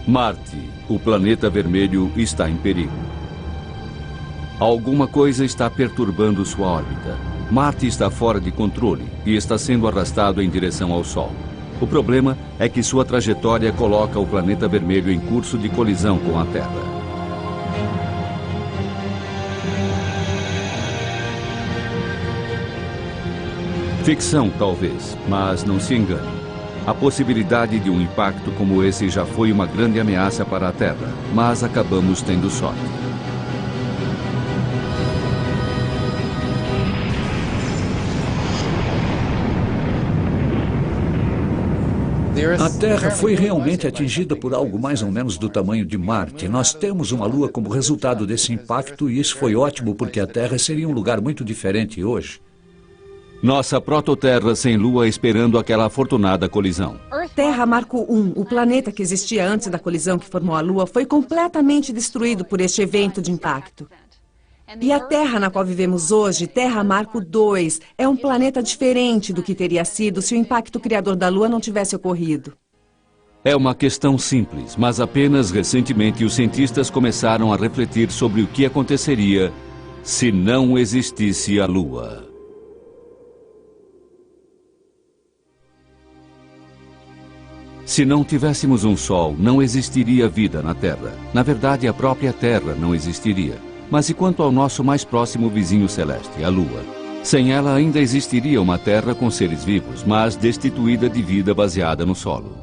Marte, o planeta vermelho, está em perigo. Alguma coisa está perturbando sua órbita. Marte está fora de controle e está sendo arrastado em direção ao Sol. O problema é que sua trajetória coloca o planeta vermelho em curso de colisão com a Terra. Ficção, talvez, mas não se engane. A possibilidade de um impacto como esse já foi uma grande ameaça para a Terra, mas acabamos tendo sorte. A Terra foi realmente atingida por algo mais ou menos do tamanho de Marte. Nós temos uma Lua como resultado desse impacto e isso foi ótimo porque a Terra seria um lugar muito diferente hoje. Nossa prototerra sem Lua esperando aquela afortunada colisão. Terra Marco I, o planeta que existia antes da colisão que formou a Lua, foi completamente destruído por este evento de impacto. E a Terra na qual vivemos hoje, Terra Marco II, é um planeta diferente do que teria sido se o impacto criador da Lua não tivesse ocorrido. É uma questão simples, mas apenas recentemente os cientistas começaram a refletir sobre o que aconteceria se não existisse a Lua. Se não tivéssemos um Sol, não existiria vida na Terra. Na verdade, a própria Terra não existiria. Mas e quanto ao nosso mais próximo vizinho celeste, a Lua? Sem ela ainda existiria uma Terra com seres vivos, mas destituída de vida baseada no solo.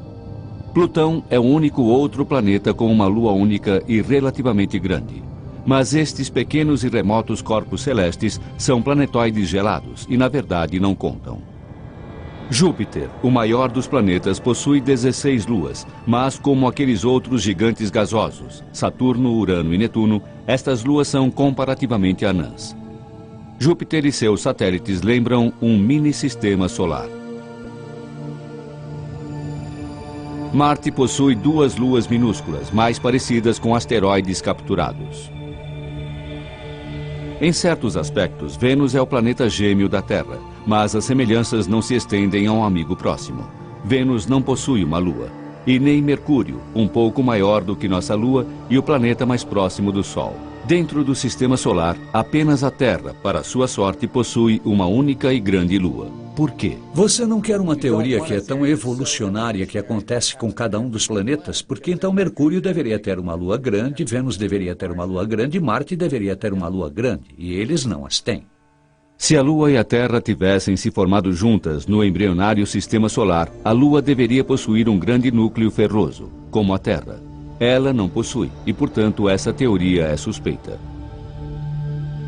Plutão é o único outro planeta com uma Lua única e relativamente grande. Mas estes pequenos e remotos corpos celestes são planetoides gelados e, na verdade, não contam. Júpiter, o maior dos planetas, possui 16 luas, mas como aqueles outros gigantes gasosos, Saturno, Urano e Netuno, estas luas são comparativamente anãs. Júpiter e seus satélites lembram um mini-sistema solar. Marte possui 2 luas minúsculas, mais parecidas com asteroides capturados. Em certos aspectos, Vênus é o planeta gêmeo da Terra, mas as semelhanças não se estendem a um amigo próximo. Vênus não possui uma lua, e nem Mercúrio, um pouco maior do que nossa Lua e o planeta mais próximo do Sol. Dentro do Sistema Solar, apenas a Terra, para sua sorte, possui uma única e grande Lua. Por quê? Você não quer uma teoria que é tão evolucionária que acontece com cada um dos planetas? Porque então Mercúrio deveria ter uma lua grande, Vênus deveria ter uma lua grande, Marte deveria ter uma lua grande, e eles não as têm. Se a Lua e a Terra tivessem se formado juntas no embrionário Sistema Solar, a Lua deveria possuir um grande núcleo ferroso, como a Terra. Ela não possui, e portanto essa teoria é suspeita.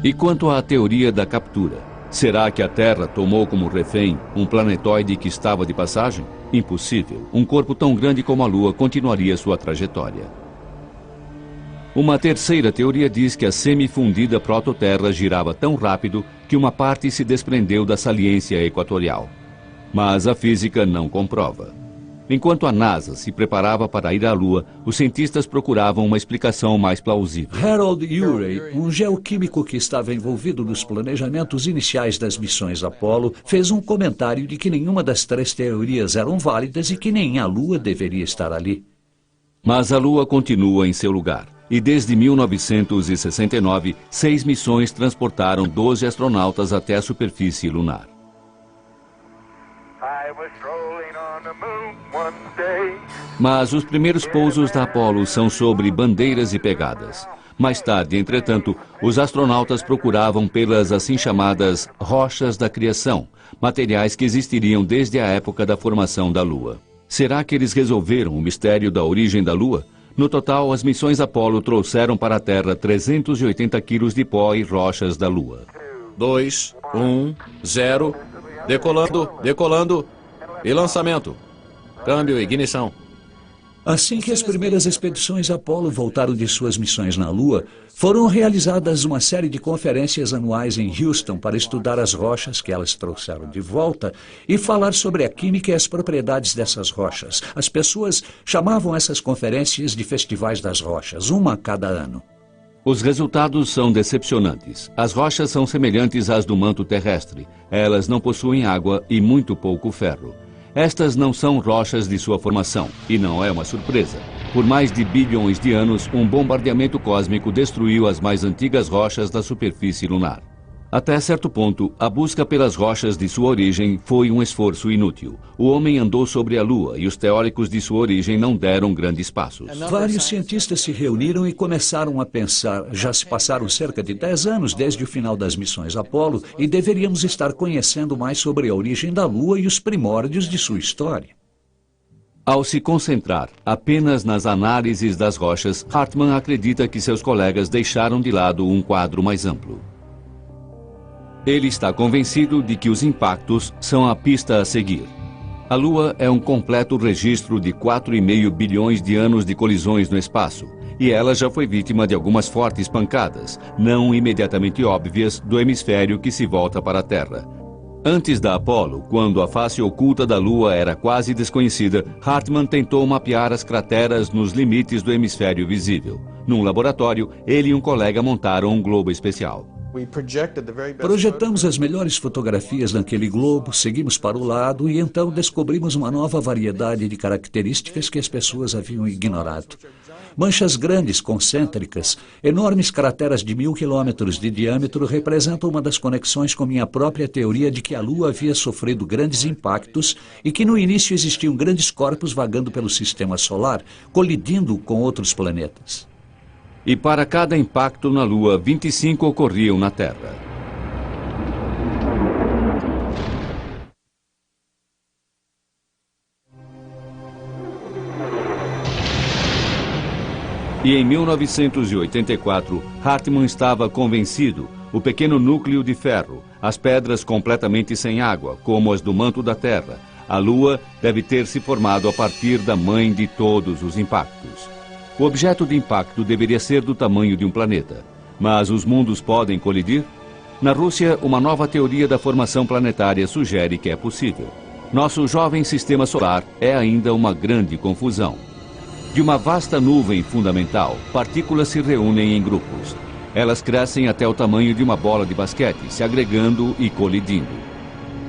E quanto à teoria da captura? Será que a Terra tomou como refém um planetoide que estava de passagem? Impossível. Um corpo tão grande como a Lua continuaria sua trajetória. Uma terceira teoria diz que a semifundida prototerra girava tão rápido que uma parte se desprendeu da saliência equatorial. Mas a física não comprova. Enquanto a NASA se preparava para ir à Lua, os cientistas procuravam uma explicação mais plausível. Harold Urey, um geoquímico que estava envolvido nos planejamentos iniciais das missões Apollo, fez um comentário de que nenhuma das 3 teorias eram válidas e que nem a Lua deveria estar ali. Mas a Lua continua em seu lugar. E desde 1969, 6 missões transportaram 12 astronautas até a superfície lunar. Mas os primeiros pousos da Apollo são sobre bandeiras e pegadas. Mais tarde, entretanto, os astronautas procuravam pelas assim chamadas rochas da criação, materiais que existiriam desde a época da formação da Lua. Será que eles resolveram o mistério da origem da Lua? No total, as missões Apollo trouxeram para a Terra 380 quilos de pó e rochas da Lua. 2, 1, 0, decolando e lançamento. Câmbio e ignição. Assim que as primeiras expedições Apollo voltaram de suas missões na Lua, foram realizadas uma série de conferências anuais em Houston para estudar as rochas que elas trouxeram de volta e falar sobre a química e as propriedades dessas rochas. As pessoas chamavam essas conferências de festivais das rochas, uma a cada ano. Os resultados são decepcionantes. As rochas são semelhantes às do manto terrestre. Elas não possuem água e muito pouco ferro. Estas não são rochas de sua formação, e não é uma surpresa. Por mais de bilhões de anos, um bombardeamento cósmico destruiu as mais antigas rochas da superfície lunar. Até certo ponto, a busca pelas rochas de sua origem foi um esforço inútil. O homem andou sobre a Lua e os teóricos de sua origem não deram grandes passos. Vários cientistas se reuniram e começaram a pensar, já se passaram cerca de 10 anos desde o final das missões Apollo e deveríamos estar conhecendo mais sobre a origem da Lua e os primórdios de sua história. Ao se concentrar apenas nas análises das rochas, Hartmann acredita que seus colegas deixaram de lado um quadro mais amplo. Ele está convencido de que os impactos são a pista a seguir. A Lua é um completo registro de 4,5 bilhões de anos de colisões no espaço, e ela já foi vítima de algumas fortes pancadas, não imediatamente óbvias, do hemisfério que se volta para a Terra. Antes da Apollo, quando a face oculta da Lua era quase desconhecida, Hartmann tentou mapear as crateras nos limites do hemisfério visível. Num laboratório, ele e um colega montaram um globo especial. Projetamos as melhores fotografias naquele globo, seguimos para o lado e então descobrimos uma nova variedade de características que as pessoas haviam ignorado. Manchas grandes, concêntricas, enormes crateras de 1000 quilômetros de diâmetro representam uma das conexões com minha própria teoria de que a Lua havia sofrido grandes impactos e que no início existiam grandes corpos vagando pelo sistema solar, colidindo com outros planetas. E para cada impacto na Lua, 25 ocorriam na Terra. E em 1984, Hartmann estava convencido, o pequeno núcleo de ferro, as pedras completamente sem água, como as do manto da Terra, a Lua deve ter se formado a partir da mãe de todos os impactos. O objeto de impacto deveria ser do tamanho de um planeta. Mas os mundos podem colidir? Na Rússia, uma nova teoria da formação planetária sugere que é possível. Nosso jovem sistema solar é ainda uma grande confusão. De uma vasta nuvem fundamental, partículas se reúnem em grupos. Elas crescem até o tamanho de uma bola de basquete, se agregando e colidindo.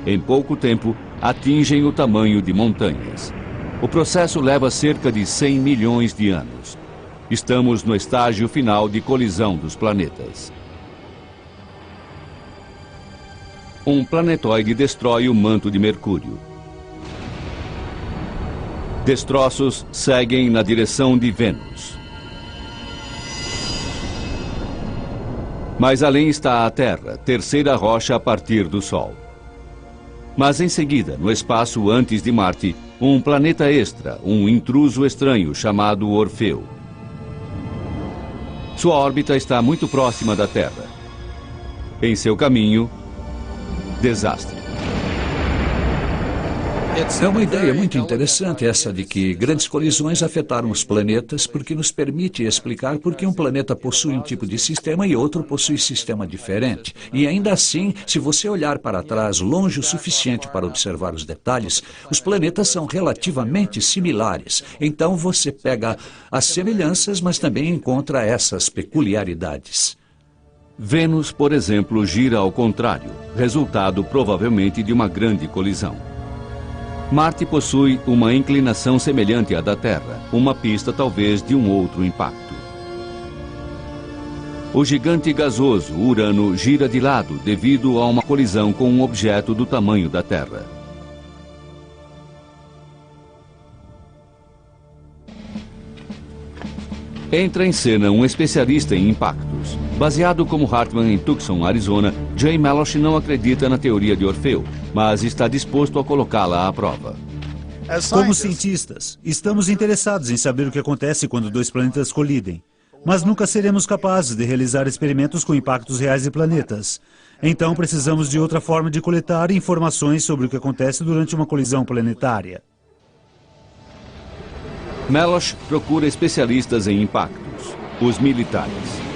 Em pouco tempo, atingem o tamanho de montanhas. O processo leva cerca de 100 milhões de anos. Estamos no estágio final de colisão dos planetas. Um planetoide destrói o manto de Mercúrio. Destroços seguem na direção de Vênus. Mais além está a Terra, terceira rocha a partir do Sol. Mas em seguida, no espaço antes de Marte, um planeta extra, um intruso estranho chamado Orfeu. Sua órbita está muito próxima da Terra. Em seu caminho, desastre. É uma ideia muito interessante essa de que grandes colisões afetaram os planetas, porque nos permite explicar por que um planeta possui um tipo de sistema e outro possui sistema diferente. E ainda assim, se você olhar para trás longe o suficiente para observar os detalhes, os planetas são relativamente similares. Então você pega as semelhanças, mas também encontra essas peculiaridades. Vênus, por exemplo, gira ao contrário, resultado provavelmente de uma grande colisão. Marte possui uma inclinação semelhante à da Terra, uma pista talvez de um outro impacto. O gigante gasoso Urano gira de lado devido a uma colisão com um objeto do tamanho da Terra. Entra em cena um especialista em impactos. Baseado como Hartmann em Tucson, Arizona, Jay Melosh não acredita na teoria de Orfeu, mas está disposto a colocá-la à prova. Como cientistas, estamos interessados em saber o que acontece quando dois planetas colidem, mas nunca seremos capazes de realizar experimentos com impactos reais de planetas. Então precisamos de outra forma de coletar informações sobre o que acontece durante uma colisão planetária. Melosh procura especialistas em impactos, os militares.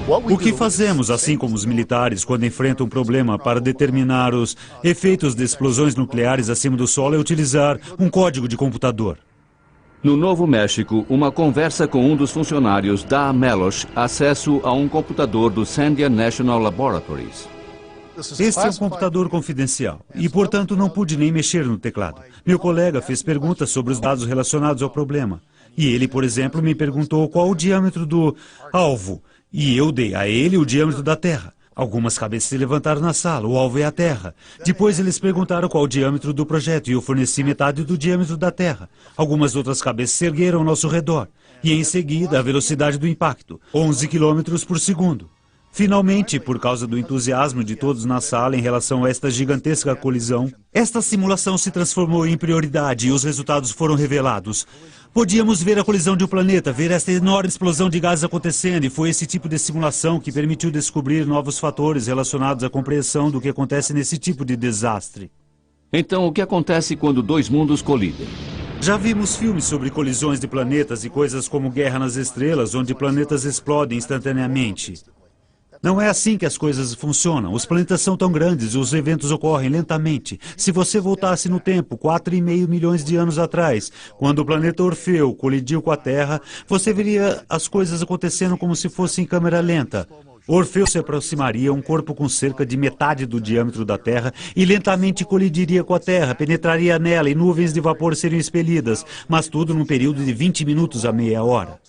O que fazemos, assim como os militares, quando enfrentam um problema para determinar os efeitos de explosões nucleares acima do solo é utilizar um código de computador. No Novo México, uma conversa com um dos funcionários dá a Melosh acesso a um computador do Sandia National Laboratories. Este é um computador confidencial e, portanto, não pude nem mexer no teclado. Meu colega fez perguntas sobre os dados relacionados ao problema. E ele, por exemplo, me perguntou qual o diâmetro do alvo. E eu dei a ele o diâmetro da Terra. Algumas cabeças se levantaram na sala, o alvo é a Terra. Depois eles perguntaram qual o diâmetro do projeto e eu forneci metade do diâmetro da Terra. Algumas outras cabeças se ergueram ao nosso redor. E em seguida, a velocidade do impacto, 11 km por segundo. Finalmente, por causa do entusiasmo de todos na sala em relação a esta gigantesca colisão, esta simulação se transformou em prioridade e os resultados foram revelados. Podíamos ver a colisão de um planeta, ver esta enorme explosão de gases acontecendo, e foi esse tipo de simulação que permitiu descobrir novos fatores relacionados à compreensão do que acontece nesse tipo de desastre. Então, o que acontece quando dois mundos colidem? Já vimos filmes sobre colisões de planetas e coisas como Guerra nas Estrelas, onde planetas explodem instantaneamente. Não é assim que as coisas funcionam. Os planetas são tão grandes e os eventos ocorrem lentamente. Se você voltasse no tempo, 4,5 milhões de anos atrás, quando o planeta Orfeu colidiu com a Terra, você veria as coisas acontecendo como se fosse em câmera lenta. Orfeu se aproximaria, um corpo com cerca de metade do diâmetro da Terra, e lentamente colidiria com a Terra, penetraria nela e nuvens de vapor seriam expelidas, mas tudo num período de 20 minutos a meia hora.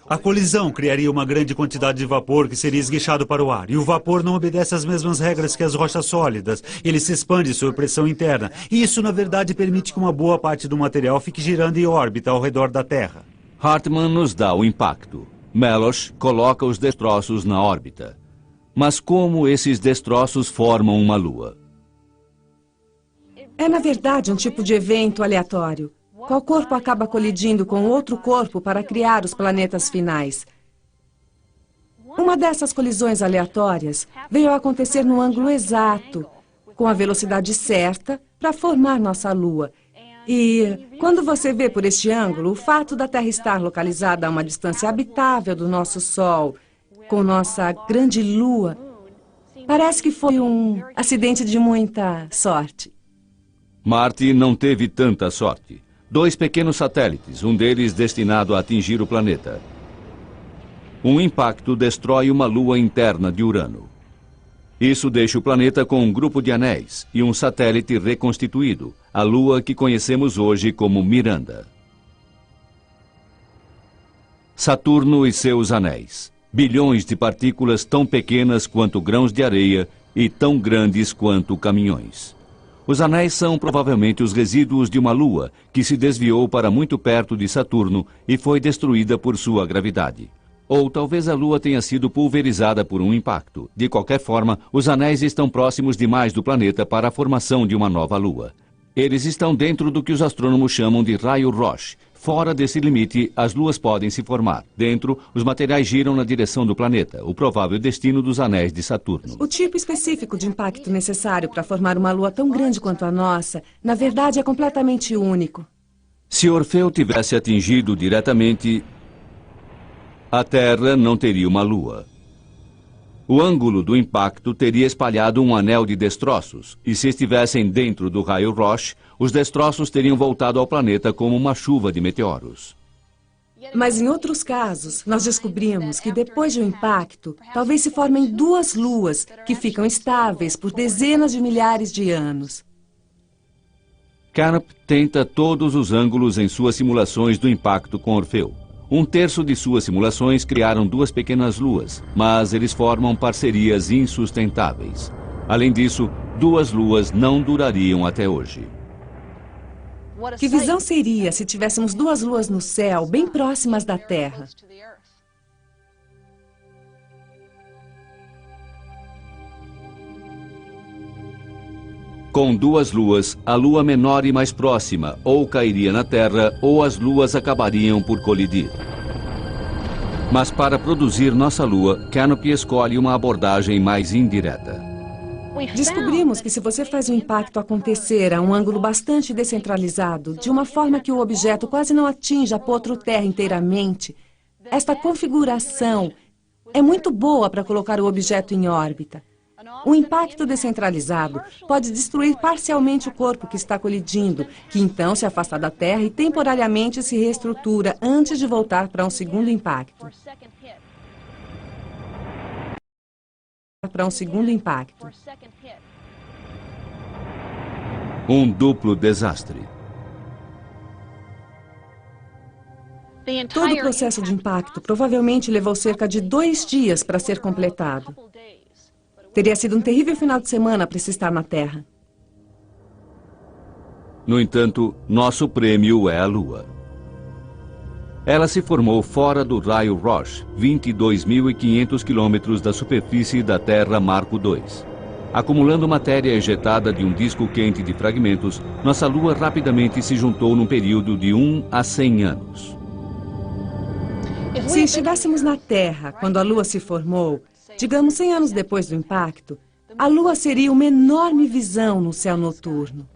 A colisão criaria uma grande quantidade de vapor que seria esguichado para o ar. E o vapor não obedece às mesmas regras que as rochas sólidas. Ele se expande sob pressão interna. E isso, na verdade, permite que uma boa parte do material fique girando em órbita ao redor da Terra. Hartmann nos dá o impacto. Melosh coloca os destroços na órbita. Mas como esses destroços formam uma lua? É, na verdade, um tipo de evento aleatório. Qual corpo acaba colidindo com outro corpo para criar os planetas finais? Uma dessas colisões aleatórias veio a acontecer no ângulo exato, com a velocidade certa, para formar nossa Lua. E quando você vê por este ângulo, o fato da Terra estar localizada a uma distância habitável do nosso Sol, com nossa grande Lua, parece que foi um acidente de muita sorte. Marte não teve tanta sorte. 2 pequenos satélites, um deles destinado a atingir o planeta. Um impacto destrói uma lua interna de Urano. Isso deixa o planeta com um grupo de anéis e um satélite reconstituído, a lua que conhecemos hoje como Miranda. Saturno e seus anéis. Bilhões de partículas tão pequenas quanto grãos de areia e tão grandes quanto caminhões. Os anéis são provavelmente os resíduos de uma lua que se desviou para muito perto de Saturno e foi destruída por sua gravidade. Ou talvez a lua tenha sido pulverizada por um impacto. De qualquer forma, os anéis estão próximos demais do planeta para a formação de uma nova lua. Eles estão dentro do que os astrônomos chamam de raio Roche. Fora desse limite, as luas podem se formar. Dentro, os materiais giram na direção do planeta, o provável destino dos anéis de Saturno. O tipo específico de impacto necessário para formar uma lua tão grande quanto a nossa, na verdade, é completamente único. Se Orfeu tivesse atingido diretamente, a Terra não teria uma lua. O ângulo do impacto teria espalhado um anel de destroços, e se estivessem dentro do raio Roche, os destroços teriam voltado ao planeta como uma chuva de meteoros. Mas em outros casos, nós descobrimos que depois de um impacto, talvez se formem 2 luas que ficam estáveis por dezenas de milhares de anos. Carnap tenta todos os ângulos em suas simulações do impacto com Orfeu. 1/3 de suas simulações criaram 2 pequenas luas, mas eles formam parcerias insustentáveis. Além disso, 2 luas não durariam até hoje. Que visão seria se tivéssemos 2 luas no céu, bem próximas da Terra? Com 2 luas, a lua menor e mais próxima ou cairia na Terra ou as luas acabariam por colidir. Mas para produzir nossa lua, Canopy escolhe uma abordagem mais indireta. Descobrimos que se você faz o impacto acontecer a um ângulo bastante descentralizado, de uma forma que o objeto quase não atinja a Potro-Terra inteiramente, esta configuração é muito boa para colocar o objeto em órbita. O impacto descentralizado pode destruir parcialmente o corpo que está colidindo, que então se afasta da Terra e temporariamente se reestrutura antes de voltar para um segundo impacto. Um duplo desastre. Todo o processo de impacto provavelmente levou cerca de 2 dias para ser completado. Teria sido um terrível final de semana para se estar na Terra. No entanto, nosso prêmio é a Lua. Ela se formou fora do raio Roche, 22.500 quilômetros da superfície da Terra Marco II. Acumulando matéria ejetada de um disco quente de fragmentos, nossa Lua rapidamente se juntou num período de 1 a 100 anos. Se estivéssemos na Terra quando a Lua se formou, digamos 100 anos depois do impacto, a Lua seria uma enorme visão no céu noturno.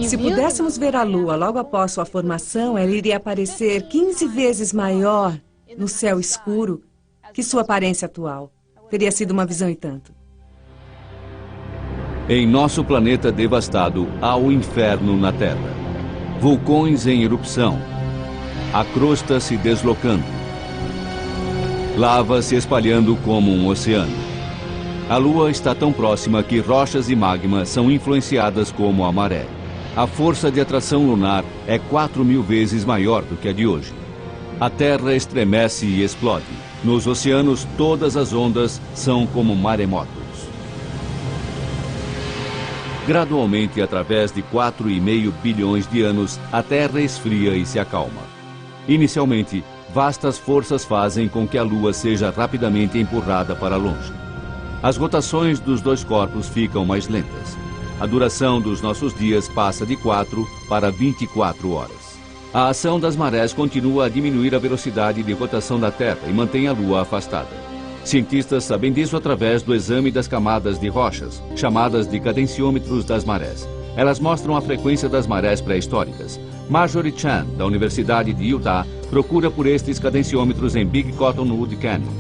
Se pudéssemos ver a Lua logo após sua formação, ela iria aparecer 15 vezes maior no céu escuro que sua aparência atual. Teria sido uma visão e tanto. Em nosso planeta devastado, há o inferno na Terra. Vulcões em erupção, a crosta se deslocando, lava se espalhando como um oceano. A Lua está tão próxima que rochas e magma são influenciadas como a maré. A força de atração lunar é 4.000 vezes maior do que a de hoje. A Terra estremece e explode. Nos oceanos, todas as ondas são como maremotos. Gradualmente, através de 4,5 bilhões de anos, a Terra esfria e se acalma. Inicialmente, vastas forças fazem com que a Lua seja rapidamente empurrada para longe. As rotações dos dois corpos ficam mais lentas. A duração dos nossos dias passa de 4 para 24 horas. A ação das marés continua a diminuir a velocidade de rotação da Terra e mantém a Lua afastada. Cientistas sabem disso através do exame das camadas de rochas, chamadas de cadenciômetros das marés. Elas mostram a frequência das marés pré-históricas. Marjorie Chan, da Universidade de Utah, procura por estes cadenciômetros em Big Cottonwood Canyon.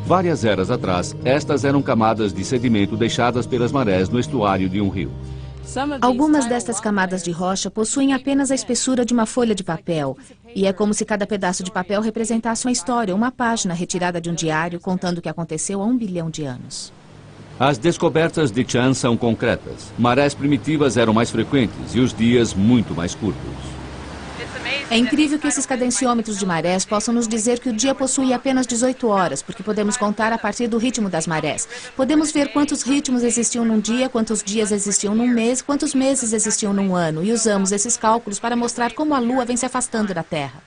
Várias eras atrás, estas eram camadas de sedimento deixadas pelas marés no estuário de um rio. Algumas destas camadas de rocha possuem apenas a espessura de uma folha de papel. E é como se cada pedaço de papel representasse uma história, uma página retirada de um diário contando o que aconteceu há 1 bilhão de anos. As descobertas de Chan são concretas. Marés primitivas eram mais frequentes e os dias muito mais curtos. É incrível que esses cadenciômetros de marés possam nos dizer que o dia possui apenas 18 horas, porque podemos contar a partir do ritmo das marés. Podemos ver quantos ritmos existiam num dia, quantos dias existiam num mês, quantos meses existiam num ano, e usamos esses cálculos para mostrar como a Lua vem se afastando da Terra.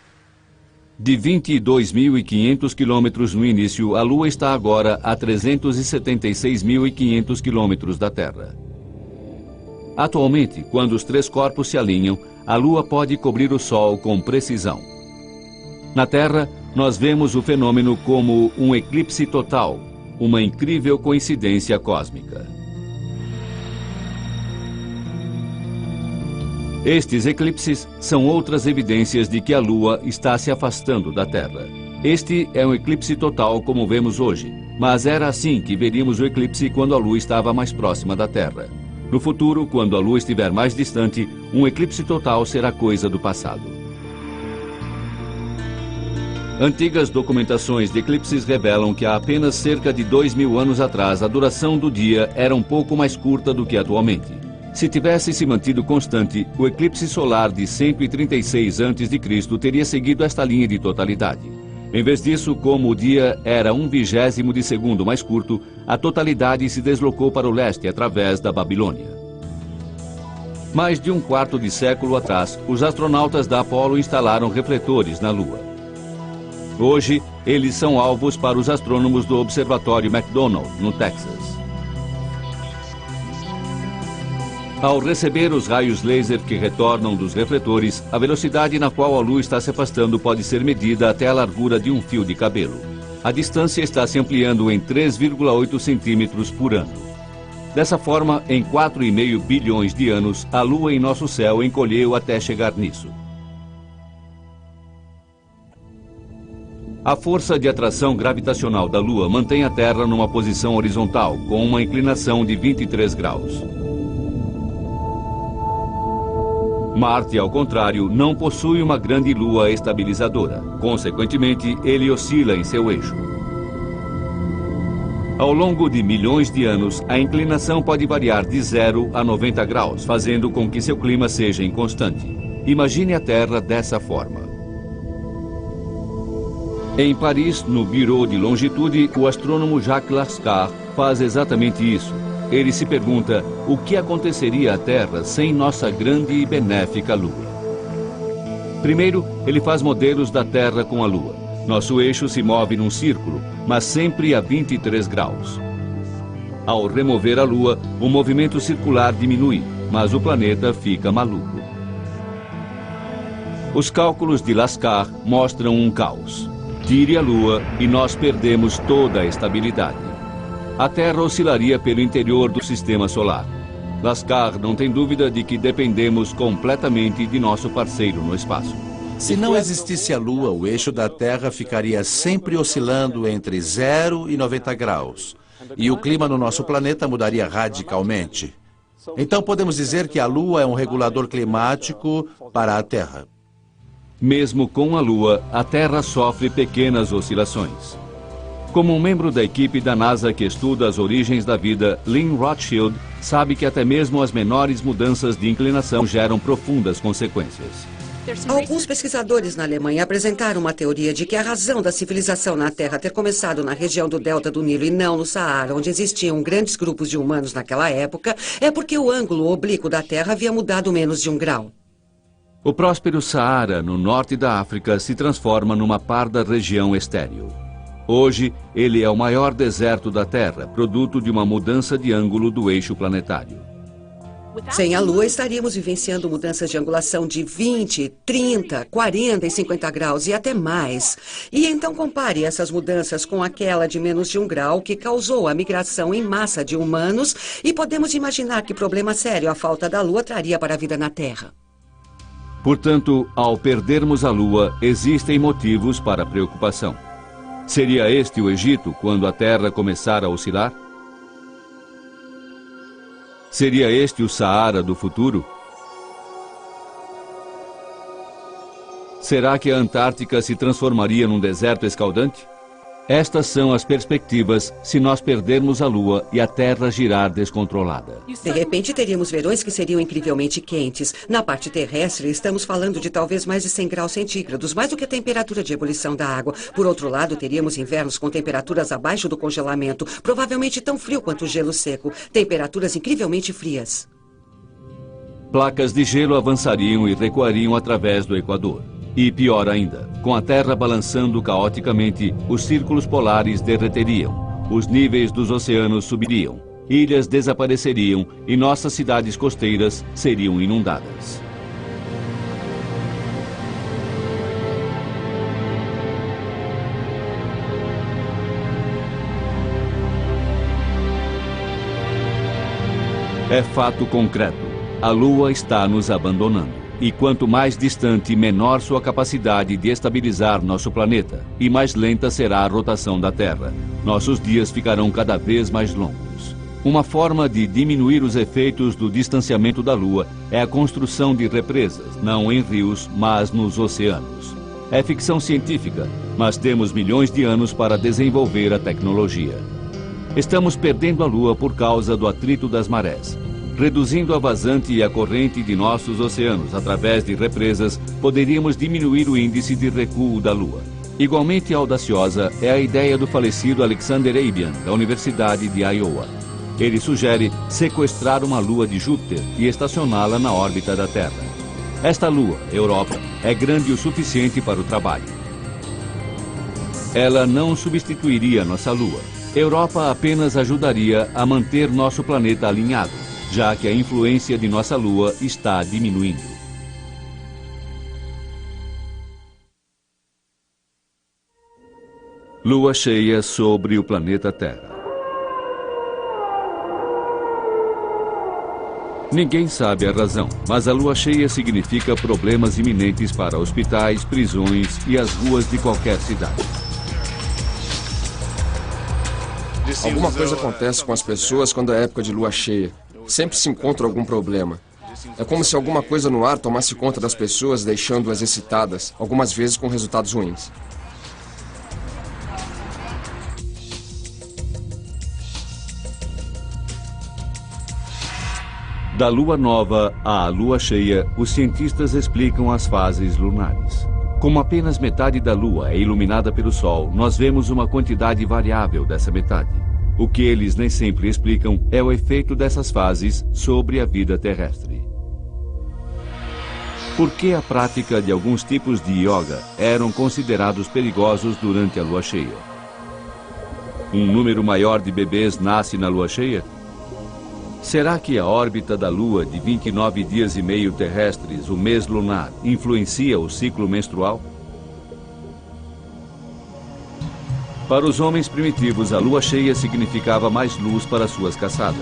De 22.500 quilômetros no início, a Lua está agora a 376.500 quilômetros da Terra. Atualmente, quando os 3 corpos se alinham, a Lua pode cobrir o Sol com precisão. Na Terra, nós vemos o fenômeno como um eclipse total, uma incrível coincidência cósmica. Estes eclipses são outras evidências de que a Lua está se afastando da Terra. Este é um eclipse total como vemos hoje, mas era assim que veríamos o eclipse quando a Lua estava mais próxima da Terra. No futuro, quando a Lua estiver mais distante, um eclipse total será coisa do passado. Antigas documentações de eclipses revelam que há apenas cerca de 2.000 anos atrás a duração do dia era um pouco mais curta do que atualmente. Se tivesse se mantido constante, o eclipse solar de 136 a.C. teria seguido esta linha de totalidade. Em vez disso, como o dia era 1/20 de segundo mais curto, a totalidade se deslocou para o leste através da Babilônia. Mais de 1/4 de século atrás, os astronautas da Apollo instalaram refletores na Lua. Hoje, eles são alvos para os astrônomos do Observatório McDonald, no Texas. Ao receber os raios laser que retornam dos refletores, a velocidade na qual a luz está se afastando pode ser medida até a largura de um fio de cabelo. A distância está se ampliando em 3,8 centímetros por ano. Dessa forma, em 4,5 bilhões de anos, a Lua em nosso céu encolheu até chegar nisso. A força de atração gravitacional da Lua mantém a Terra numa posição horizontal, com uma inclinação de 23 graus. Marte, ao contrário, não possui uma grande lua estabilizadora. Consequentemente, ele oscila em seu eixo. Ao longo de milhões de anos, a inclinação pode variar de 0 a 90 graus, fazendo com que seu clima seja inconstante. Imagine a Terra dessa forma. Em Paris, no Bureau de Longitude, o astrônomo Jacques Lascar faz exatamente isso. Ele se pergunta o que aconteceria à Terra sem nossa grande e benéfica Lua. Primeiro, ele faz modelos da Terra com a Lua. Nosso eixo se move num círculo, mas sempre a 23 graus. Ao remover a Lua, o movimento circular diminui, mas o planeta fica maluco. Os cálculos de Lascar mostram um caos. Tire a Lua e nós perdemos toda a estabilidade. A Terra oscilaria pelo interior do sistema solar. Lascar não tem dúvida de que dependemos completamente de nosso parceiro no espaço. Se não existisse a Lua, o eixo da Terra ficaria sempre oscilando entre 0 e 90 graus. E o clima no nosso planeta mudaria radicalmente. Então podemos dizer que a Lua é um regulador climático para a Terra. Mesmo com a Lua, a Terra sofre pequenas oscilações. Como um membro da equipe da NASA que estuda as origens da vida, Lynn Rothschild sabe que até mesmo as menores mudanças de inclinação geram profundas consequências. Alguns pesquisadores na Alemanha apresentaram uma teoria de que a razão da civilização na Terra ter começado na região do delta do Nilo e não no Saara, onde existiam grandes grupos de humanos naquela época, é porque o ângulo oblíquo da Terra havia mudado menos de 1 grau. O próspero Saara, no norte da África, se transforma numa parda região estéril. Hoje, ele é o maior deserto da Terra, produto de uma mudança de ângulo do eixo planetário. Sem a Lua, estaríamos vivenciando mudanças de angulação de 20, 30, 40 e 50 graus e até mais. E então compare essas mudanças com aquela de menos de 1 grau que causou a migração em massa de humanos e podemos imaginar que problema sério a falta da Lua traria para a vida na Terra. Portanto, ao perdermos a Lua, existem motivos para preocupação. Seria este o Egito quando a Terra começar a oscilar? Seria este o Saara do futuro? Será que a Antártica se transformaria num deserto escaldante? Estas são as perspectivas se nós perdermos a Lua e a Terra girar descontrolada. De repente, teríamos verões que seriam incrivelmente quentes. Na parte terrestre, estamos falando de talvez mais de 100 graus centígrados, mais do que a temperatura de ebulição da água. Por outro lado, teríamos invernos com temperaturas abaixo do congelamento, provavelmente tão frio quanto o gelo seco. Temperaturas incrivelmente frias. Placas de gelo avançariam e recuariam através do Equador. E pior ainda, com a Terra balançando caoticamente, os círculos polares derreteriam, os níveis dos oceanos subiriam, ilhas desapareceriam e nossas cidades costeiras seriam inundadas. É fato concreto, a Lua está nos abandonando. E quanto mais distante, menor sua capacidade de estabilizar nosso planeta, e mais lenta será a rotação da Terra. Nossos dias ficarão cada vez mais longos. Uma forma de diminuir os efeitos do distanciamento da Lua é a construção de represas, não em rios, mas nos oceanos. É ficção científica, mas temos milhões de anos para desenvolver a tecnologia. Estamos perdendo a Lua por causa do atrito das marés. Reduzindo a vazante e a corrente de nossos oceanos através de represas, poderíamos diminuir o índice de recuo da Lua. Igualmente audaciosa é a ideia do falecido Alexander Abian, da Universidade de Iowa. Ele sugere sequestrar uma lua de Júpiter e estacioná-la na órbita da Terra. Esta lua, Europa, é grande o suficiente para o trabalho. Ela não substituiria nossa lua. Europa apenas ajudaria a manter nosso planeta alinhado, já que a influência de nossa Lua está diminuindo. Lua cheia sobre o planeta Terra. Ninguém sabe a razão, mas a lua cheia significa problemas iminentes para hospitais, prisões e as ruas de qualquer cidade. Alguma coisa acontece com as pessoas quando é época de lua cheia. Sempre se encontra algum problema. É como se alguma coisa no ar tomasse conta das pessoas, deixando-as excitadas, algumas vezes com resultados ruins. Da lua nova à lua cheia, os cientistas explicam as fases lunares. Como apenas metade da lua é iluminada pelo sol, nós vemos uma quantidade variável dessa metade. O que eles nem sempre explicam é o efeito dessas fases sobre a vida terrestre. Por que a prática de alguns tipos de yoga eram considerados perigosos durante a lua cheia? Um número maior de bebês nasce na lua cheia? Será que a órbita da Lua de 29 dias e meio terrestres, o mês lunar, influencia o ciclo menstrual? Para os homens primitivos, a lua cheia significava mais luz para suas caçadas.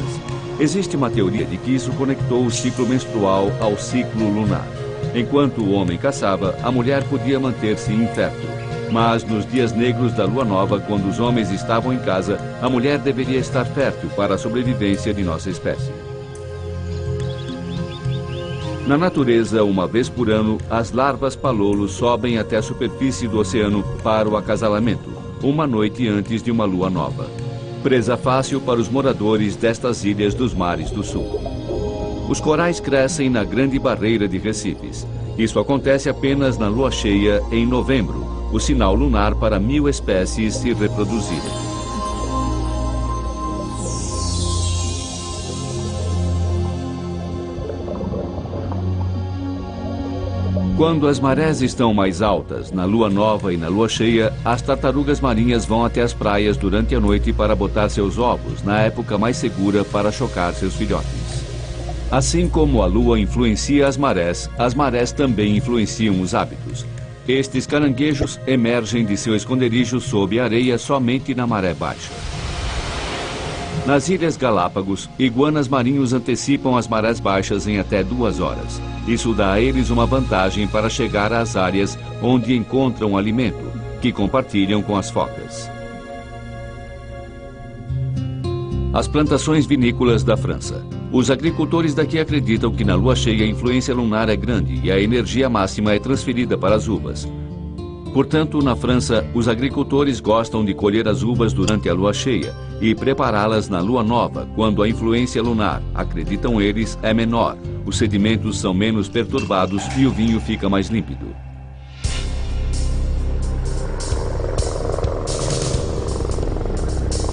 Existe uma teoria de que isso conectou o ciclo menstrual ao ciclo lunar. Enquanto o homem caçava, a mulher podia manter-se infértil. Mas nos dias negros da lua nova, quando os homens estavam em casa, a mulher deveria estar fértil para a sobrevivência de nossa espécie. Na natureza, uma vez por ano, as larvas palolos sobem até a superfície do oceano para o acasalamento, uma noite antes de uma lua nova. Presa fácil para os moradores destas ilhas dos mares do sul. Os corais crescem na Grande Barreira de Recifes. Isso acontece apenas na lua cheia em novembro, o sinal lunar para 1000 espécies se reproduzirem. Quando as marés estão mais altas, na lua nova e na lua cheia, as tartarugas marinhas vão até as praias durante a noite para botar seus ovos, na época mais segura para chocar seus filhotes. Assim como a lua influencia as marés também influenciam os hábitos. Estes caranguejos emergem de seu esconderijo sob a areia somente na maré baixa. Nas Ilhas Galápagos, iguanas marinhos antecipam as marés baixas em até 2 horas. Isso dá a eles uma vantagem para chegar às áreas onde encontram alimento, que compartilham com as focas. As plantações vinícolas da França. Os agricultores daqui acreditam que na lua cheia a influência lunar é grande e a energia máxima é transferida para as uvas. Portanto, na França, os agricultores gostam de colher as uvas durante a lua cheia e prepará-las na lua nova, quando a influência lunar, acreditam eles, é menor, os sedimentos são menos perturbados e o vinho fica mais límpido.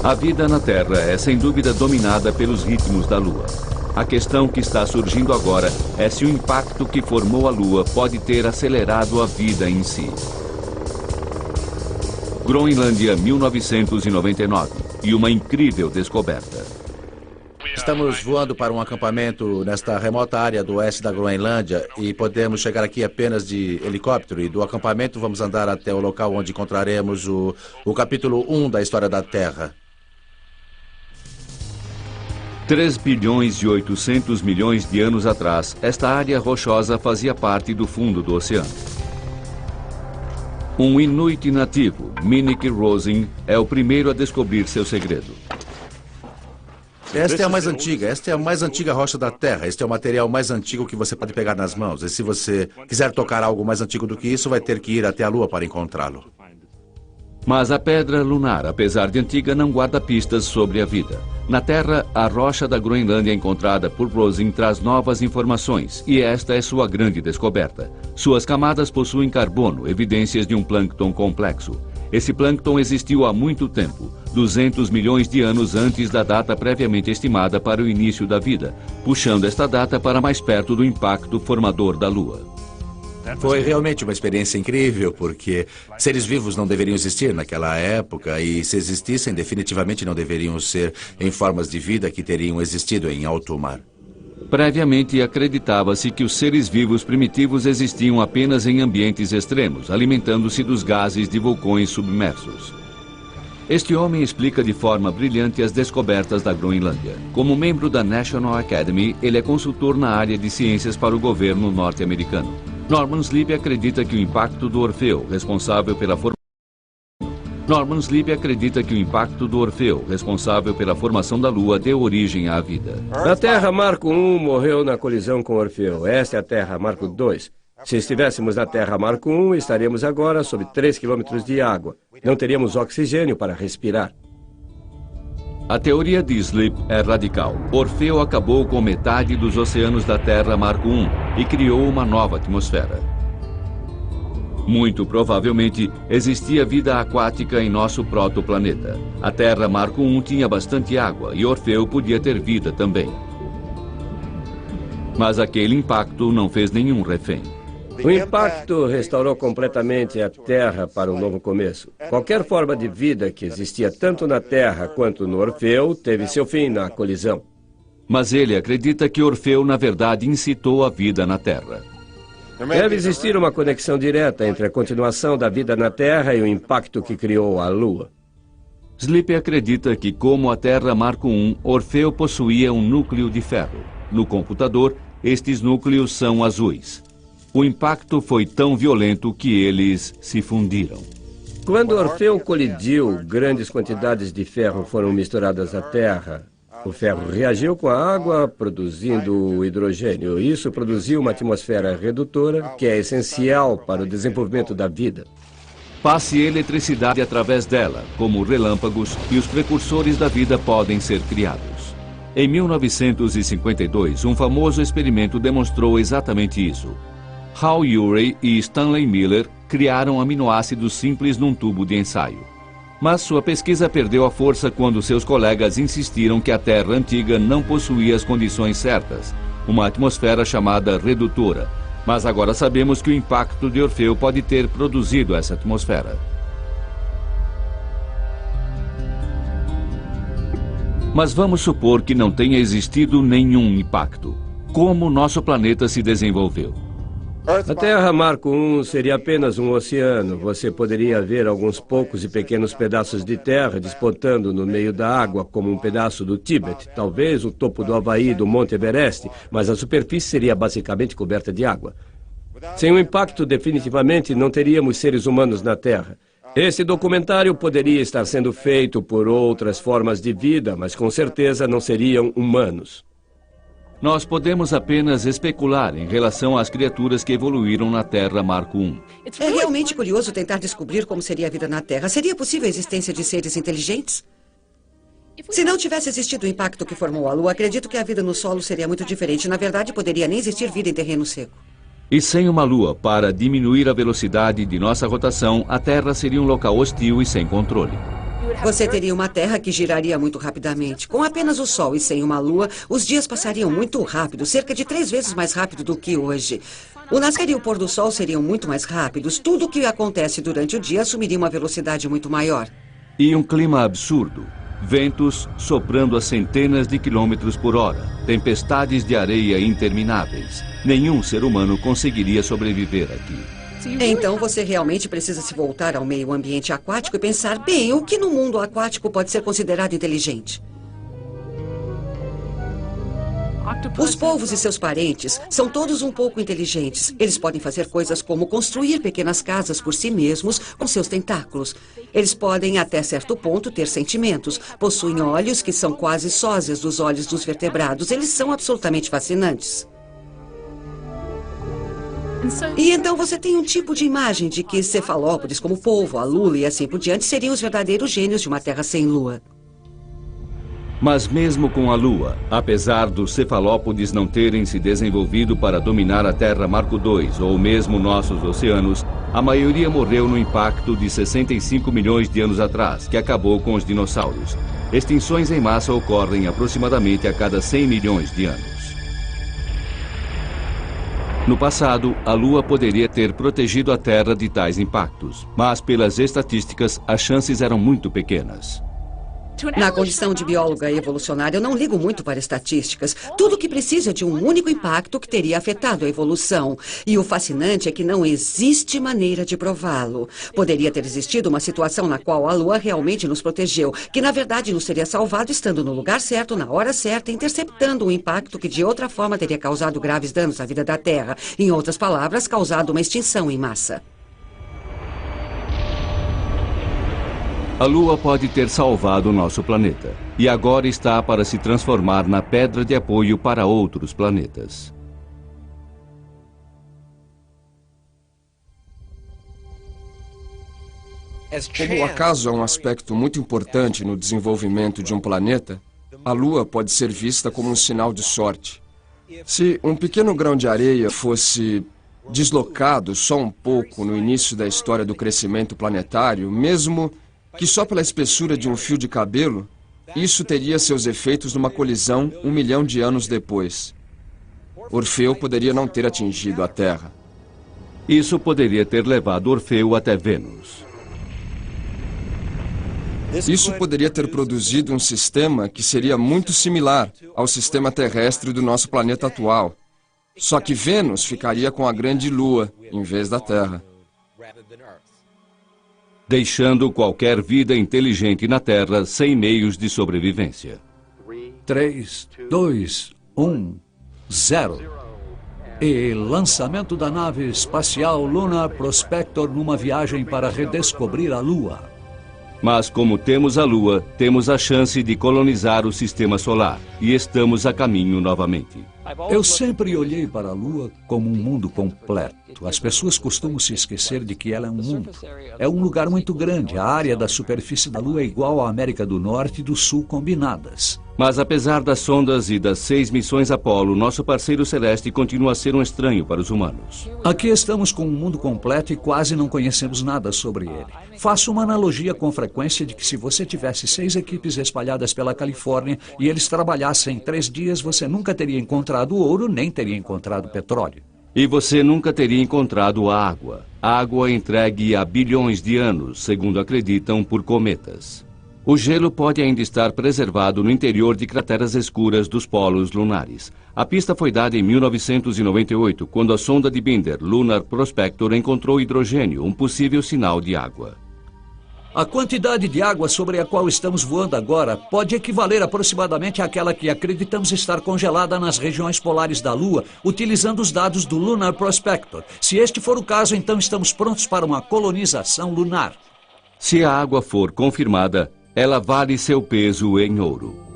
A vida na Terra é sem dúvida dominada pelos ritmos da Lua. A questão que está surgindo agora é se o impacto que formou a Lua pode ter acelerado a vida em si. Groenlândia, 1999, e uma incrível descoberta. Estamos voando para um acampamento nesta remota área do oeste da Groenlândia e podemos chegar aqui apenas de helicóptero, e do acampamento vamos andar até o local onde encontraremos o capítulo 1 da história da Terra. 3 bilhões e 800 milhões de anos atrás, esta área rochosa fazia parte do fundo do oceano. Um inuit nativo, Minik Rosen, é o primeiro a descobrir seu segredo. Esta é a mais antiga, esta é a mais antiga rocha da Terra. Este é o material mais antigo que você pode pegar nas mãos. E se você quiser tocar algo mais antigo do que isso, vai ter que ir até a Lua para encontrá-lo. Mas a pedra lunar, apesar de antiga, não guarda pistas sobre a vida. Na Terra, a rocha da Groenlândia encontrada por Rosen traz novas informações, e esta é sua grande descoberta. Suas camadas possuem carbono, evidências de um plâncton complexo. Esse plâncton existiu há muito tempo, 200 milhões de anos antes da data previamente estimada para o início da vida, puxando esta data para mais perto do impacto formador da Lua. Foi realmente uma experiência incrível, porque seres vivos não deveriam existir naquela época, e se existissem, definitivamente não deveriam ser em formas de vida que teriam existido em alto mar. Previamente, acreditava-se que os seres vivos primitivos existiam apenas em ambientes extremos, alimentando-se dos gases de vulcões submersos. Este homem explica de forma brilhante as descobertas da Groenlândia. Como membro da National Academy, ele é consultor na área de ciências para o governo norte-americano. Norman Sleep acredita que o impacto do Orfeu, responsável pela formação Norman Sleep acredita que o impacto do Orfeu, responsável pela formação da Lua, deu origem à vida. A Terra Marco I morreu na colisão com Orfeu. Esta é a Terra Marco II. Se estivéssemos na Terra Marco I, estaríamos agora sob 3 quilômetros de água. Não teríamos oxigênio para respirar. A teoria de Sleep é radical. Orfeu acabou com metade dos oceanos da Terra Marco I e criou uma nova atmosfera. Muito provavelmente, existia vida aquática em nosso protoplaneta. A Terra Marco I tinha bastante água e Orfeu podia ter vida também. Mas aquele impacto não fez nenhum refém. O impacto restaurou completamente a Terra para um novo começo. Qualquer forma de vida que existia tanto na Terra quanto no Orfeu teve seu fim na colisão. Mas ele acredita que Orfeu, na verdade, incitou a vida na Terra. Deve existir uma conexão direta entre a continuação da vida na Terra e o impacto que criou a Lua. Sleep acredita que, como a Terra Marco I, Orfeu possuía um núcleo de ferro. No computador, estes núcleos são azuis. O impacto foi tão violento que eles se fundiram. Quando Orfeu colidiu, grandes quantidades de ferro foram misturadas à Terra. O ferro reagiu com a água, produzindo o hidrogênio. Isso produziu uma atmosfera redutora, que é essencial para o desenvolvimento da vida. Passe eletricidade através dela, como relâmpagos, e os precursores da vida podem ser criados. Em 1952, um famoso experimento demonstrou exatamente isso. Hal Urey e Stanley Miller criaram aminoácidos simples num tubo de ensaio. Mas sua pesquisa perdeu a força quando seus colegas insistiram que a Terra antiga não possuía as condições certas, uma atmosfera chamada redutora. Mas agora sabemos que o impacto de Orfeu pode ter produzido essa atmosfera. Mas vamos supor que não tenha existido nenhum impacto. Como nosso planeta se desenvolveu? A Terra Marco I seria apenas um oceano. Você poderia ver alguns poucos e pequenos pedaços de terra despontando no meio da água, como um pedaço do Tíbet, talvez o topo do Havaí, do Monte Everest, mas a superfície seria basicamente coberta de água. Sem um impacto, definitivamente não teríamos seres humanos na Terra. Esse documentário poderia estar sendo feito por outras formas de vida, mas com certeza não seriam humanos. Nós podemos apenas especular em relação às criaturas que evoluíram na Terra Marco I. É realmente curioso tentar descobrir como seria a vida na Terra. Seria possível a existência de seres inteligentes? Se não tivesse existido o impacto que formou a Lua, acredito que a vida no solo seria muito diferente. Na verdade, poderia nem existir vida em terreno seco. E sem uma Lua para diminuir a velocidade de nossa rotação, a Terra seria um local hostil e sem controle. Você teria uma Terra que giraria muito rapidamente. Com apenas o Sol e sem uma Lua, os dias passariam muito rápido, cerca de 3 vezes mais rápido do que hoje. O nascer e o pôr do Sol seriam muito mais rápidos. Tudo o que acontece durante o dia assumiria uma velocidade muito maior. E um clima absurdo. Ventos soprando a centenas de quilômetros por hora. Tempestades de areia intermináveis. Nenhum ser humano conseguiria sobreviver aqui. Então você realmente precisa se voltar ao meio ambiente aquático e pensar, bem, o que no mundo aquático pode ser considerado inteligente? Os polvos e seus parentes são todos um pouco inteligentes. Eles podem fazer coisas como construir pequenas casas por si mesmos com seus tentáculos. Eles podem, até certo ponto, ter sentimentos. Possuem olhos que são quase sósias dos olhos dos vertebrados. Eles são absolutamente fascinantes. E então você tem um tipo de imagem de que cefalópodes como o polvo, a lula e assim por diante seriam os verdadeiros gênios de uma Terra sem Lua. Mas mesmo com a Lua, apesar dos cefalópodes não terem se desenvolvido para dominar a Terra Marco II ou mesmo nossos oceanos, a maioria morreu no impacto de 65 milhões de anos atrás, que acabou com os dinossauros. Extinções em massa ocorrem aproximadamente a cada 100 milhões de anos. No passado, a Lua poderia ter protegido a Terra de tais impactos, mas pelas estatísticas, as chances eram muito pequenas. Na condição de bióloga evolucionária, eu não ligo muito para estatísticas. Tudo o que precisa é de um único impacto que teria afetado a evolução. E o fascinante é que não existe maneira de prová-lo. Poderia ter existido uma situação na qual a Lua realmente nos protegeu, que na verdade nos teria salvado estando no lugar certo, na hora certa, interceptando um impacto que de outra forma teria causado graves danos à vida da Terra. Em outras palavras, causado uma extinção em massa. A Lua pode ter salvado o nosso planeta e agora está para se transformar na pedra de apoio para outros planetas. Como o acaso é um aspecto muito importante no desenvolvimento de um planeta, a Lua pode ser vista como um sinal de sorte. Se um pequeno grão de areia fosse deslocado só um pouco no início da história do crescimento planetário, mesmo que só pela espessura de um fio de cabelo, isso teria seus efeitos numa colisão 1 milhão de anos depois. Orfeu poderia não ter atingido a Terra. Isso poderia ter levado Orfeu até Vênus. Isso poderia ter produzido um sistema que seria muito similar ao sistema terrestre do nosso planeta atual. Só que Vênus ficaria com a grande Lua, em vez da Terra. Deixando qualquer vida inteligente na Terra sem meios de sobrevivência. 3, 2, 1, 0. E lançamento da nave espacial Lunar Prospector numa viagem para redescobrir a Lua. Mas como temos a Lua, temos a chance de colonizar o Sistema Solar e estamos a caminho novamente. Eu sempre olhei para a Lua como um mundo completo. As pessoas costumam se esquecer de que ela é um mundo. É um lugar muito grande. A área da superfície da Lua é igual à América do Norte e do Sul combinadas. Mas apesar das sondas e das 6 missões Apollo, nosso parceiro celeste continua a ser um estranho para os humanos. Aqui estamos com um mundo completo e quase não conhecemos nada sobre ele. Faço uma analogia com frequência de que se você tivesse 6 equipes espalhadas pela Califórnia e eles trabalhassem 3 dias, você nunca teria encontrado ouro nem teria encontrado petróleo. E você nunca teria encontrado água. Água entregue há bilhões de anos, segundo acreditam, por cometas. O gelo pode ainda estar preservado no interior de crateras escuras dos polos lunares. A pista foi dada em 1998, quando a sonda de Binder, Lunar Prospector, encontrou hidrogênio, um possível sinal de água. A quantidade de água sobre a qual estamos voando agora pode equivaler aproximadamente àquela que acreditamos estar congelada nas regiões polares da Lua, utilizando os dados do Lunar Prospector. Se este for o caso, então estamos prontos para uma colonização lunar. Se a água for confirmada, ela vale seu peso em ouro.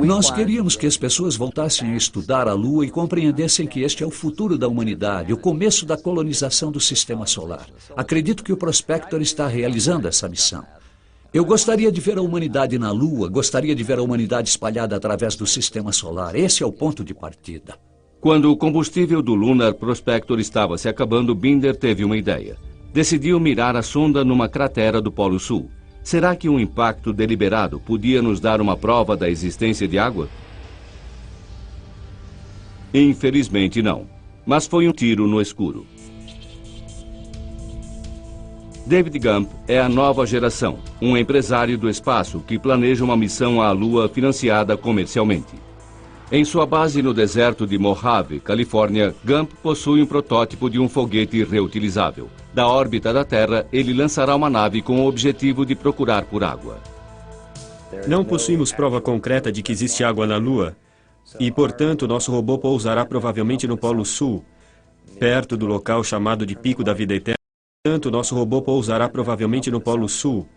Nós queríamos que as pessoas voltassem a estudar a Lua e compreendessem que este é o futuro da humanidade, o começo da colonização do Sistema Solar. Acredito que o Prospector está realizando essa missão. Eu gostaria de ver a humanidade na Lua, gostaria de ver a humanidade espalhada através do Sistema Solar. Esse é o ponto de partida. Quando o combustível do Lunar Prospector estava se acabando, Binder teve uma ideia. Decidiu mirar a sonda numa cratera do Polo Sul. Será que um impacto deliberado podia nos dar uma prova da existência de água? Infelizmente não, mas foi um tiro no escuro. David Gump é a nova geração, um empresário do espaço que planeja uma missão à Lua financiada comercialmente. Em sua base no deserto de Mojave, Califórnia, Gump possui um protótipo de um foguete reutilizável. Da órbita da Terra, ele lançará uma nave com o objetivo de procurar por água. Não possuímos prova concreta de que existe água na Lua e, portanto, nosso robô pousará provavelmente no Polo Sul, perto do local chamado de Pico da Vida Eterna. Portanto, nosso robô pousará provavelmente no Polo Sul,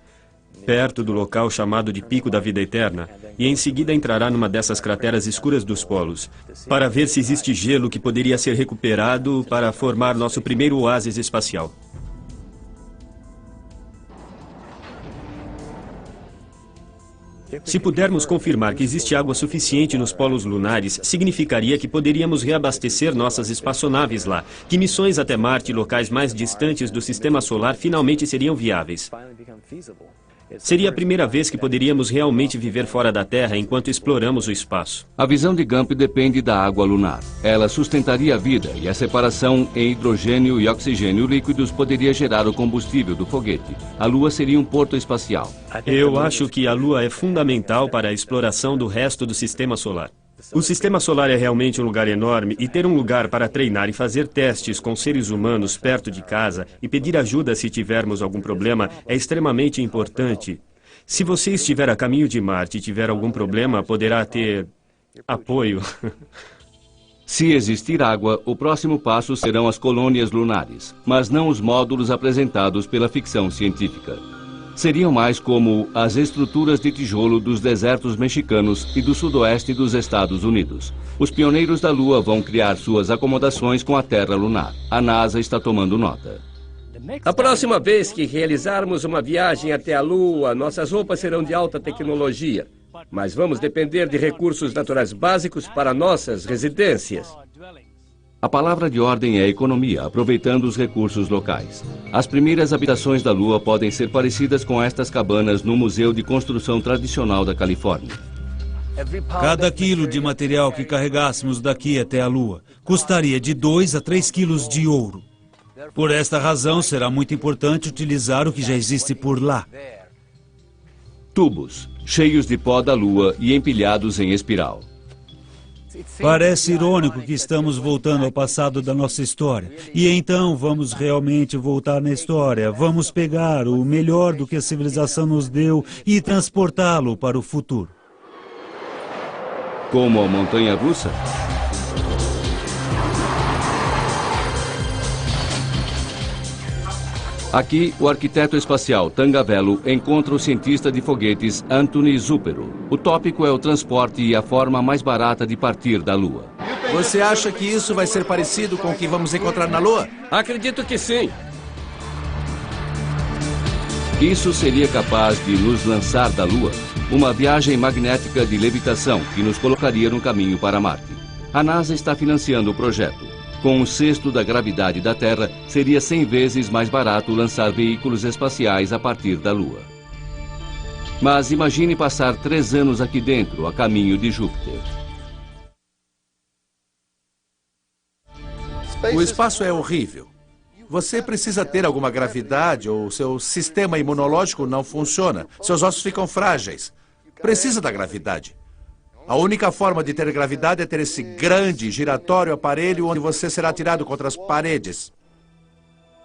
perto do local chamado de Pico da Vida Eterna, e em seguida entrará numa dessas crateras escuras dos polos, para ver se existe gelo que poderia ser recuperado para formar nosso primeiro oásis espacial. Se pudermos confirmar que existe água suficiente nos polos lunares, significaria que poderíamos reabastecer nossas espaçonaves lá, que missões até Marte e locais mais distantes do Sistema Solar finalmente seriam viáveis. Seria a primeira vez que poderíamos realmente viver fora da Terra enquanto exploramos o espaço. A visão de Gump depende da água lunar. Ela sustentaria a vida e a separação em hidrogênio e oxigênio líquidos poderia gerar o combustível do foguete. A Lua seria um porto espacial. Eu acho que a Lua é fundamental para a exploração do resto do Sistema Solar. O Sistema Solar é realmente um lugar enorme e ter um lugar para treinar e fazer testes com seres humanos perto de casa e pedir ajuda se tivermos algum problema é extremamente importante. Se você estiver a caminho de Marte e tiver algum problema, poderá ter apoio. Se existir água, o próximo passo serão as colônias lunares, mas não os módulos apresentados pela ficção científica. Seriam mais como as estruturas de tijolo dos desertos mexicanos e do sudoeste dos Estados Unidos. Os pioneiros da Lua vão criar suas acomodações com a Terra lunar. A NASA está tomando nota. A próxima vez que realizarmos uma viagem até a Lua, nossas roupas serão de alta tecnologia. Mas vamos depender de recursos naturais básicos para nossas residências. A palavra de ordem é economia, aproveitando os recursos locais. As primeiras habitações da Lua podem ser parecidas com estas cabanas no Museu de Construção Tradicional da Califórnia. Cada quilo de material que carregássemos daqui até a Lua custaria de 2 a 3 quilos de ouro. Por esta razão, será muito importante utilizar o que já existe por lá. Tubos, cheios de pó da Lua e empilhados em espiral. Parece irônico que estamos voltando ao passado da nossa história. E então vamos realmente voltar na história. Vamos pegar o melhor do que a civilização nos deu e transportá-lo para o futuro. Como a montanha-russa? Aqui, o arquiteto espacial Tangavello encontra o cientista de foguetes Anthony Zupero. O tópico é o transporte e a forma mais barata de partir da Lua. Você acha que isso vai ser parecido com o que vamos encontrar na Lua? Acredito que sim. Isso seria capaz de nos lançar da Lua? Uma viagem magnética de levitação que nos colocaria no caminho para Marte. A NASA está financiando o projeto. Com um sexto da gravidade da Terra, seria 100 vezes mais barato lançar veículos espaciais a partir da Lua. Mas imagine passar 3 anos aqui dentro, a caminho de Júpiter. O espaço é horrível. Você precisa ter alguma gravidade ou seu sistema imunológico não funciona. Seus ossos ficam frágeis. Precisa da gravidade. A única forma de ter gravidade é ter esse grande, giratório aparelho onde você será atirado contra as paredes.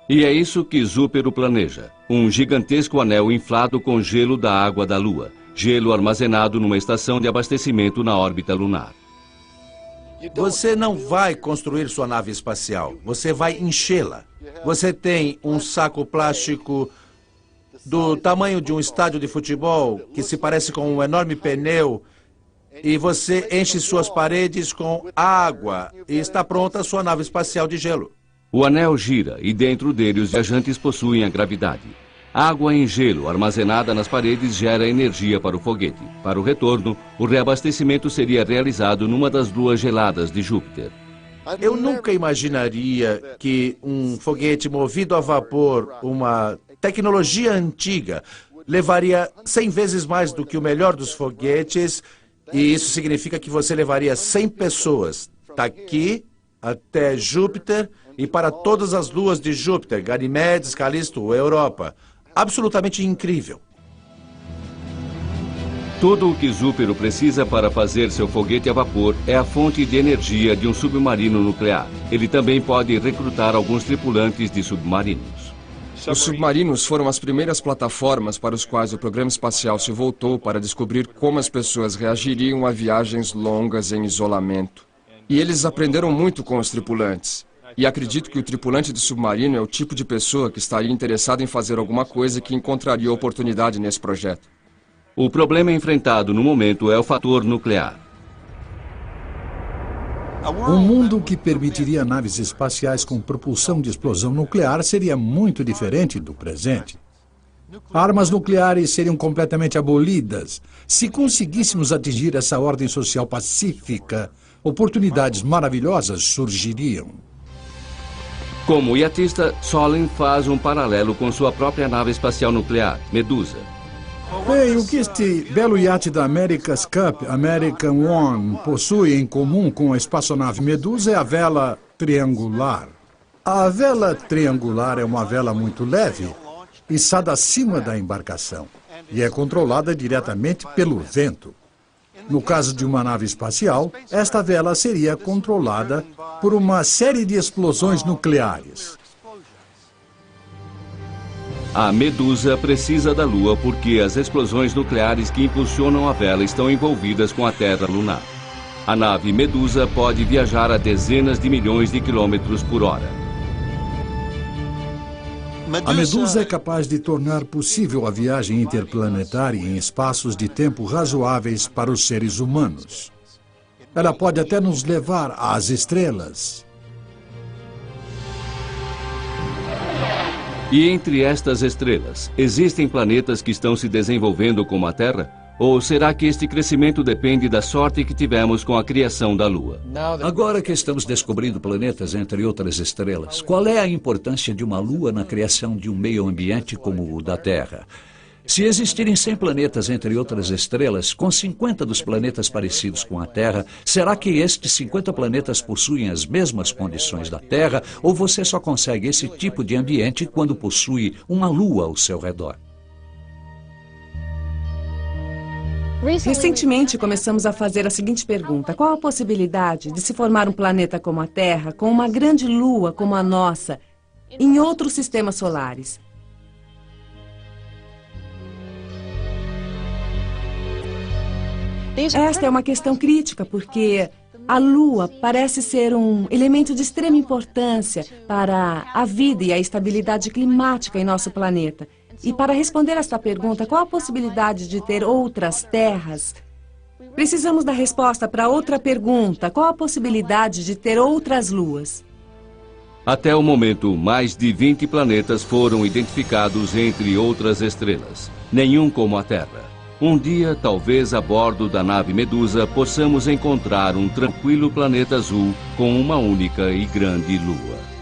E é isso que Zúpero planeja. Um gigantesco anel inflado com gelo da água da Lua. Gelo armazenado numa estação de abastecimento na órbita lunar. Você não vai construir sua nave espacial. Você vai enchê-la. Você tem um saco plástico do tamanho de um estádio de futebol que se parece com um enorme pneu. E você enche suas paredes com água e está pronta a sua nave espacial de gelo. O anel gira e dentro dele os viajantes possuem a gravidade. Água em gelo armazenada nas paredes gera energia para o foguete. Para o retorno, o reabastecimento seria realizado numa das luas geladas de Júpiter. Eu nunca imaginaria que um foguete movido a vapor, uma tecnologia antiga, levaria 100 vezes mais do que o melhor dos foguetes. E isso significa que você levaria 100 pessoas daqui até Júpiter e para todas as luas de Júpiter, Ganimedes, Calisto, Europa. Absolutamente incrível. Tudo o que Zúpero precisa para fazer seu foguete a vapor é a fonte de energia de um submarino nuclear. Ele também pode recrutar alguns tripulantes de submarinos. Os submarinos foram as primeiras plataformas para os quais o programa espacial se voltou para descobrir como as pessoas reagiriam a viagens longas em isolamento. E eles aprenderam muito com os tripulantes. E acredito que o tripulante de submarino é o tipo de pessoa que estaria interessado em fazer alguma coisa que encontraria oportunidade nesse projeto. O problema enfrentado no momento é o fator nuclear. Um mundo que permitiria naves espaciais com propulsão de explosão nuclear seria muito diferente do presente. Armas nucleares seriam completamente abolidas. Se conseguíssemos atingir essa ordem social pacífica, oportunidades maravilhosas surgiriam. Como iatista, Solin faz um paralelo com sua própria nave espacial nuclear, Medusa. Bem, o que este belo iate da America's Cup, American One, possui em comum com a espaçonave Medusa é a vela triangular. A vela triangular é uma vela muito leve, içada acima da embarcação, e é controlada diretamente pelo vento. No caso de uma nave espacial, esta vela seria controlada por uma série de explosões nucleares. A Medusa precisa da Lua porque as explosões nucleares que impulsionam a vela estão envolvidas com a Terra lunar. A nave Medusa pode viajar a dezenas de milhões de quilômetros por hora. A Medusa é capaz de tornar possível a viagem interplanetária em espaços de tempo razoáveis para os seres humanos. Ela pode até nos levar às estrelas. E entre estas estrelas, existem planetas que estão se desenvolvendo como a Terra? Ou será que este crescimento depende da sorte que tivemos com a criação da Lua? Agora que estamos descobrindo planetas, entre outras estrelas, qual é a importância de uma Lua na criação de um meio ambiente como o da Terra? Se existirem 100 planetas, entre outras estrelas, com 50 dos planetas parecidos com a Terra, será que estes 50 planetas possuem as mesmas condições da Terra? Ou você só consegue esse tipo de ambiente quando possui uma Lua ao seu redor? Recentemente, começamos a fazer a seguinte pergunta: qual a possibilidade de se formar um planeta como a Terra, com uma grande lua como a nossa, em outros sistemas solares? Esta é uma questão crítica, porque a Lua parece ser um elemento de extrema importância para a vida e a estabilidade climática em nosso planeta. E para responder esta pergunta, qual a possibilidade de ter outras terras? Precisamos da resposta para outra pergunta: qual a possibilidade de ter outras luas? Até o momento, mais de 20 planetas foram identificados entre outras estrelas. Nenhum como a Terra. Um dia, talvez a bordo da nave Medusa, possamos encontrar um tranquilo planeta azul com uma única e grande lua.